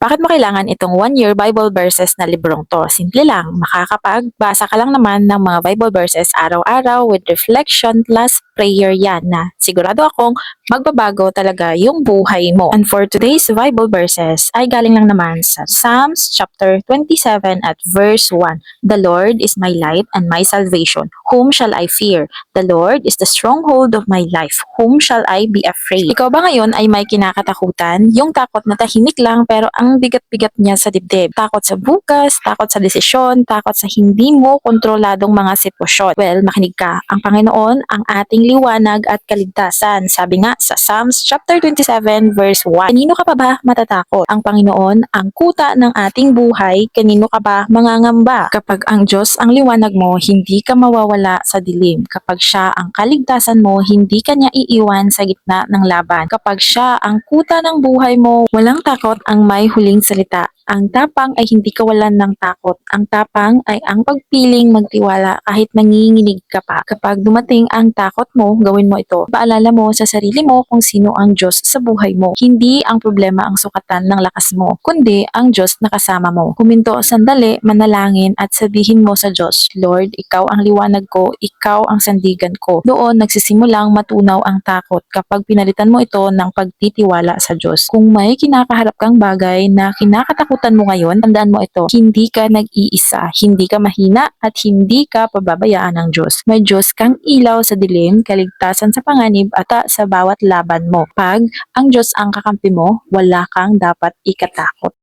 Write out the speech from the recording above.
Bakit mo kailangan itong one-year Bible verses na librong to? Simple lang, makakapagbasa ka lang naman ng mga Bible verses araw-araw with reflection plus prayer yan na sigurado akong magbabago talaga yung buhay mo. And for today's Bible verses ay galing lang naman sa Psalms chapter 27 at verse 1. The Lord is my light and my salvation. Whom shall I fear? The Lord is the stronghold of my life. Whom shall I be afraid? Ikaw ba ngayon ay may kinakatakutan? Yung takot na tahimik lang pero ang bigat-bigat niya sa dibdib. Takot sa bukas, takot sa desisyon, takot sa hindi mo kontroladong mga sitwasyon. Well, makinig ka. Ang Panginoon ang ating liwanag at kaligtasan. Sabi nga sa Psalms chapter 27 verse 1. Kanino ka pa ba matatakot? Ang Panginoon ang kuta ng ating buhay. Kanino ka ba mangangamba? Kapag ang Diyos ang liwanag mo, hindi ka mawawala sa dilim. Kapag siya ang kaligtasan mo, hindi ka niya iiwan sa gitna ng laban. Kapag siya ang kuta ng buhay mo, walang takot ang may huling salita. Ang tapang ay hindi kawalan ng takot. Ang tapang ay ang pagpiling magtiwala kahit nanginginig ka pa. Kapag dumating ang takot mo, gawin mo ito. Paalala mo sa sarili mo kung sino ang Diyos sa buhay mo. Hindi ang problema ang sukatan ng lakas mo, kundi ang Diyos na kasama mo. Huminto sandali, manalangin at sabihin mo sa Diyos, Lord, Ikaw ang liwanag ko, Ikaw ang sandigan ko. Doon nagsisimulang matunaw ang takot kapag pinalitan mo ito ng pagtitiwala sa Diyos. Kung may kinakaharap kang bagay na kinakatakutan mo ngayon, tandaan mo ito, hindi ka nag-iisa, hindi ka mahina at hindi ka pababayaan ng Diyos. May Diyos kang ilaw sa dilim, kaligtasan sa panganib at sa bawat laban mo. Pag ang Diyos ang kakampi mo, wala kang dapat ikatakot.